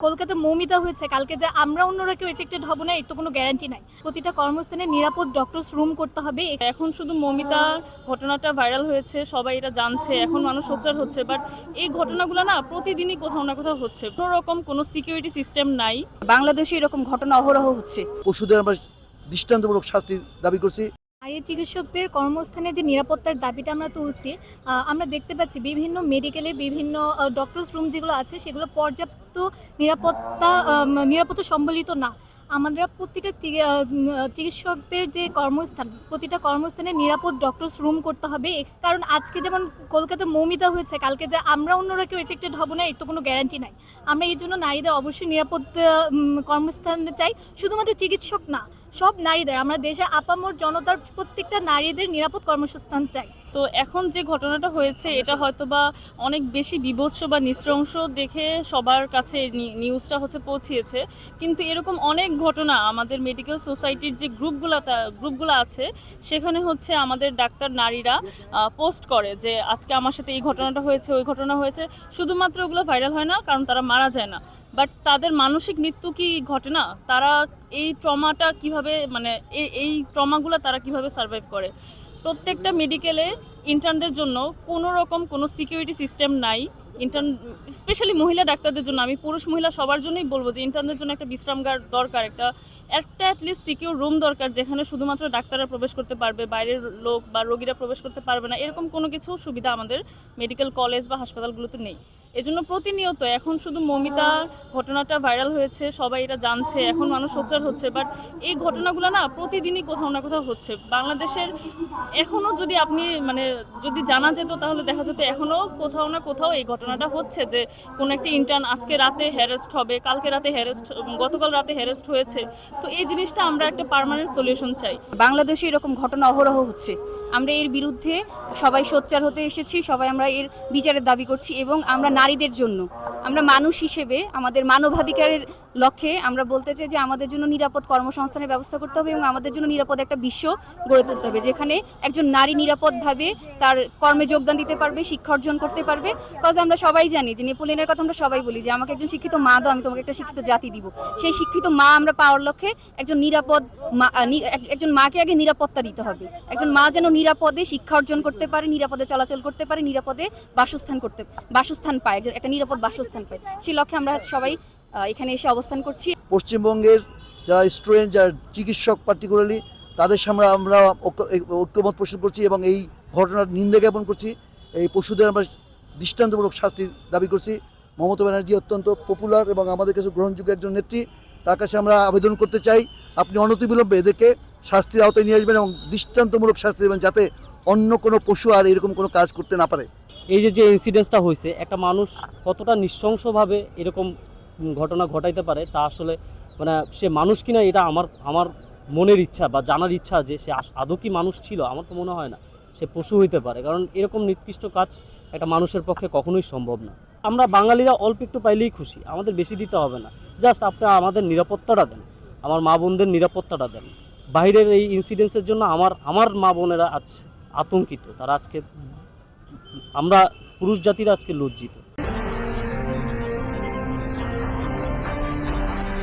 কলকাতার মৌমিতা হয়েছে কালকে, যে আমরা অন্যরা কেউ এফেক্টেড হব না এর তো কোনো গ্যারান্টি নাই। প্রতিটা কর্মস্থানে নিরাপদ ডক্টরস রুম করতে হবে। এখন শুধু মৌমিতা ঘটনাটা ভাইরাল হয়েছে, সবাই এটা জানছে, এখন মানুষ সোচ্চার হচ্ছে, বাট এই ঘটনাগুলো না প্রতিদিনই কোথাও না কোথাও হচ্ছে। কোনো রকম কোনো সিকিউরিটি সিস্টেম নাই। বাংলাদেশে এরকম ঘটনা অহরহ হচ্ছে। পশুদের আমরা দৃষ্টান্তমূলক শাস্তি দাবি করছি। আর এই চিকিৎসকদের কর্মস্থানে যে নিরাপত্তার দাবিটা আমরা তুলছি, আমরা দেখতে পাচ্ছি বিভিন্ন মেডিকেলে বিভিন্ন ডক্টরস রুম যেগুলো আছে সেগুলো পর্যাপ্ত নিরাপত্তা সম্বলিত না। আমরা প্রতিটা চিকিৎসকদের যে কর্মস্থান, প্রতিটা কর্মস্থানে নিরাপদ ডক্টরস রুম করতে হবে। কারণ আজকে যেমন কলকাতার মৌমিতা হয়েছে কালকে, যে আমরা অন্যরা কেউ এফেক্টেড হব না এর তো কোনো গ্যারান্টি নাই। আমরা এই জন্য নারীদের অবশ্যই নিরাপদ কর্মস্থান চাই, শুধুমাত্র চিকিৎসক না, সব নারীদের, আমরা দেশের আপামর জনতার প্রত্যেকটা নারীদের নিরাপদ কর্মসংস্থান চাই। তো এখন যে ঘটনাটা হয়েছে এটা হয়তো বা অনেক বেশি বীভৎস বা নৃশংস দেখে সবার কাছে নিউজটা পৌঁছিয়েছে, কিন্তু এরকম অনেক ঘটনা আমাদের মেডিকেল সোসাইটির যে গ্রুপগুলো আছে সেখানে আমাদের ডাক্তার নারীরা পোস্ট করে যে আজকে আমার সাথে এই ঘটনাটা হয়েছে, ওই ঘটনা হয়েছে। শুধুমাত্র ওগুলো ভাইরাল হয় না কারণ তারা মারা যায় না, বাট তাদের মানসিক মৃত্যু কি ঘটে না? তারা এই ট্রমাটা কিভাবে, মানে এই ট্রমাগুলো তারা কিভাবে সার্ভাইভ করে? প্রত্যেকটা মেডিকেলে ইন্টার্নদের জন্য কোনো রকম কোনো সিকিউরিটি সিস্টেম নাই। ইন্টার্ন স্পেশালি মহিলা ডাক্তারদের জন্য, আমি পুরুষ মহিলা সবার জন্যই বলবো যে ইন্টার্নদের জন্য একটা বিশ্রামগার দরকার, একটা অ্যাটলিস্ট সিকিউর রুম দরকার যেখানে শুধুমাত্র ডাক্তাররা প্রবেশ করতে পারবে, বাইরের লোক বা রোগীরা প্রবেশ করতে পারবে না। এরকম কোনো কিছু সুবিধা আমাদের মেডিকেল কলেজ বা হাসপাতালগুলোতে নেই। এজন্য প্রতিনিয়ত এখন শুধু মৌমিতা ঘটনাটা ভাইরাল হয়েছে, সবাই এটা জানছে, এখন মানুষ সোচ্চার হচ্ছে, বাট এই ঘটনাগুলো না প্রতিদিনই কোথাও না কোথাও হচ্ছে। বাংলাদেশের এখনও যদি যদি জানা যেত তাহলে দেখা যেত এখনও কোথাও না কোথাও এই ঘটনাটা হচ্ছে, যে কোনো একটা ইন্টার্ন আজকে রাতে হ্যারাস্ট হবে, কালকে রাতে গতকাল রাতে হ্যারাস্ট হয়েছে। তো এই জিনিসটা আমরা একটা পার্মানেন্ট সলিউশন চাই। বাংলাদেশে এরকম ঘটনা অহরহ হচ্ছে। আমরা এর বিরুদ্ধে সবাই সোচ্চার হতে এসেছি, সবাই আমরা এর বিচারের দাবি করছি, এবং আমরা নারীদের জন্য, আমরা মানুষ হিসেবে আমাদের মানবাধিকারের লক্ষ্যে আমরা বলতে চাই যে আমাদের জন্য নিরাপদ কর্মসংস্থানের ব্যবস্থা করতে হবে এবং আমাদের জন্য নিরাপদ একটা বিশ্ব গড়ে তুলতে হবে যেখানে একজন নারী নিরাপদভাবে তার কর্মে যোগদান দিতে পারবে, শিক্ষা অর্জন করতে পারবে। কজ আমরা সবাই জানি যে নেপোলিয়নের কথা আমরা সবাই বলি যে আমাকে একজন শিক্ষিত মা দাও, আমি তোমাকে একটা শিক্ষিত জাতি দিব। সেই শিক্ষিত মা আমরা পাওয়ার লক্ষ্যে একজন মাকে আগে নিরাপত্তা দিতে হবে। একজন মা যেন নিরাপদে শিক্ষা অর্জন করতে পারে, নিরাপদে চলাচল করতে পারে, নিরাপদে বাসস্থান পায়, একটা নিরাপদ বাসস্থান পায়। সেই লক্ষ্যে আমরা সবাই এখানে এসে অবস্থান করছি। পশ্চিমবঙ্গের যারা স্টুডেন্ট, যারা চিকিৎসক পার্টিকুলারলি, তাদের সামনে আমরা ঐক্যমত পোষণ করছি এবং এই ঘটনার নিন্দা জ্ঞাপন করছি। এই পশুদের আমরা দৃষ্টান্তমূলক শাস্তি দাবি করছি। মমতা ব্যানার্জি অত্যন্ত পপুলার এবং আমাদের কাছে গ্রহণযোগ্য একজন নেত্রী, তার কাছে আমরা আবেদন করতে চাই আপনি অনতিবিলম্বে এদেরকে শাস্তির আওতায় নিয়ে আসবেন এবং দৃষ্টান্তমূলক শাস্তি দেবেন যাতে অন্য কোনো পশু আর এরকম কোনো কাজ করতে না পারে। এই যে ইনসিডেন্টসটা হয়েছে, একটা মানুষ কতটা নৃশংসভাবে এরকম ঘটনা ঘটাইতে পারে তা আসলে সে মানুষ কিনা এটা আমার মনের ইচ্ছা বা জানার ইচ্ছা যে সে আদৌ কি মানুষ ছিল। আমার তো মনে হয় না সে পশু হইতে পারে, কারণ এরকম নিকৃষ্ট কাজ একটা মানুষের পক্ষে কখনোই সম্ভব না। আমরা বাঙালিরা অল্প একটু পাইলেই খুশি, আমাদের বেশি দিতে হবে না। জাস্ট আপনারা আমাদের নিরাপত্তাটা দেন, আমার মা বোনদের নিরাপত্তাটা দেন। বাইরের এই ইনসিডেন্টসের জন্য আমার মা বোনেরা আজ আতঙ্কিত, তারা আজকে, আমরা পুরুষ জাতিরা আজকে লজ্জিত।